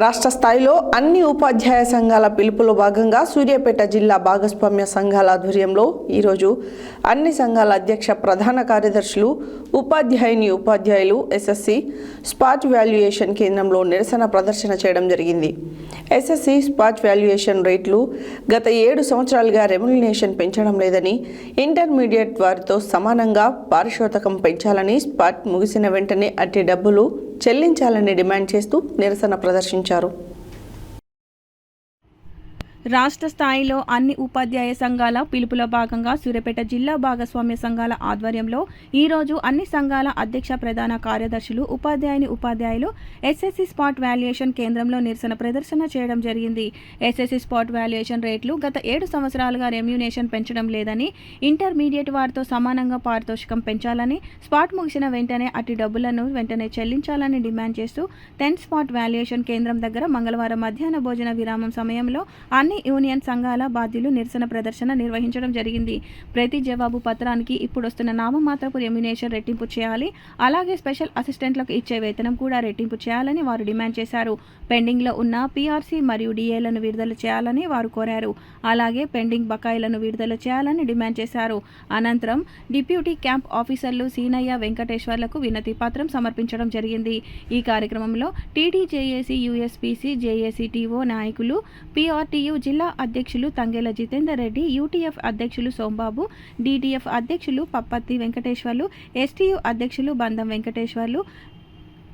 రాష్ట్ర స్థాయిలో అన్ని ఉపాధ్యాయ సంఘాల పిలుపులో భాగంగా సూర్యాపేట జిల్లా భాగస్వామ్య సంఘాల ఆధ్వర్యంలో ఈరోజు అన్ని సంఘాల అధ్యక్ష ప్రధాన కార్యదర్శులు ఉపాధ్యాయులు ఎస్ఎస్సి స్పాట్ వాల్యుయేషన్ కేంద్రంలో నిరసన ప్రదర్శన చేయడం జరిగింది. ఎస్ఎస్సి స్పాట్ వాల్యుయేషన్ రేట్లు గత 7 సంవత్సరాలుగా రెమ్యునరేషన్ పెంచడం లేదని, ఇంటర్మీడియట్ వారితో సమానంగా పారితోషికం పెంచాలని, స్పాట్ ముగిసిన వెంటనే అట్టి డబ్బులు చెల్లించాలని డిమాండ్ చేస్తూ నిరసన ప్రదర్శించారు. రాష్ట్ర స్థాయిలో అన్ని ఉపాధ్యాయ సంఘాల పిలుపులో భాగంగా సూర్యాపేట జిల్లా భాగస్వామ్య సంఘాల ఆధ్వర్యంలో ఈరోజు అన్ని సంఘాల అధ్యక్ష ప్రధాన కార్యదర్శులు ఉపాధ్యాయులు ఎస్ఎస్సి స్పాట్ వాల్యుయేషన్ కేంద్రంలో నిరసన ప్రదర్శన చేయడం జరిగింది. ఎస్ఎస్సి స్పాట్ వాల్యుయేషన్ రేట్లు గత 7 సంవత్సరాలుగా రెమ్యునరేషన్ పెంచడం లేదని, ఇంటర్మీడియట్ వారితో సమానంగా పారితోషికం పెంచాలని, స్పాట్ ముగిసిన వెంటనే అట్టి డబ్బులను వెంటనే చెల్లించాలని డిమాండ్ చేస్తూ 10 స్పాట్ వాల్యుయేషన్ కేంద్రం దగ్గర మంగళవారం మధ్యాహ్న భోజన విరామం సమయంలో అన్ని యూనియన్ సంఘాల బాధ్యులు నిరసన ప్రదర్శన నిర్వహించడం జరిగింది. ప్రతి జవాబు పత్రానికి ఇప్పుడు వస్తున్న నామమాత్రపు రెమ్యునరేషన్ రెట్టింపు చేయాలి, అలాగే స్పెషల్ అసిస్టెంట్లకు ఇచ్చే వేతనం కూడా రెట్టింపు చేయాలని వారు డిమాండ్ చేశారు. పెండింగ్లో ఉన్న పీఆర్సీ మరియు డిఏలను విడుదల చేయాలని వారు కోరారు. అలాగే పెండింగ్ బకాయిలను విడుదల చేయాలని డిమాండ్ చేశారు. అనంతరం డిప్యూటీ క్యాంప్ ఆఫీసర్లు సీనయ్య, వెంకటేశ్వర్లకు వినతి పత్రం సమర్పించడం జరిగింది. ఈ కార్యక్రమంలో టీడీజేఏసీ, యూఎస్పీసీ, జేఏసీటీఓ నాయకులు, పీఆర్టీయూ జిల్లా అధ్యక్షులు తంగేల జితేందర్ రెడ్డి, యూటీఎఫ్ అధ్యక్షులు సోంబాబు, డీటీఎఫ్ అధ్యక్షులు పప్పత్తి వెంకటేశ్వర్లు, ఎస్టీయూ అధ్యక్షులు బంధం వెంకటేశ్వర్లు,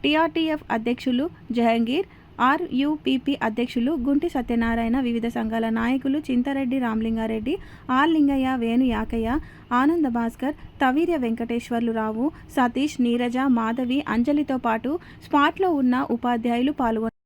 టీఆర్టీఎఫ్ అధ్యక్షులు జహంగీర్, ఆర్యూపీపీ అధ్యక్షులు గుంటి సత్యనారాయణ, వివిధ సంఘాల నాయకులు చింతారెడ్డి, రామలింగారెడ్డి, ఆర్ లింగయ్య, వేణు యాకయ్య, ఆనంద భాస్కర్, తవీర్య వెంకటేశ్వర్లు రావు, సతీష్, నీరజ, మాధవి, అంజలితో పాటు స్పాట్లో ఉన్న ఉపాధ్యాయులు పాల్గొన్నారు.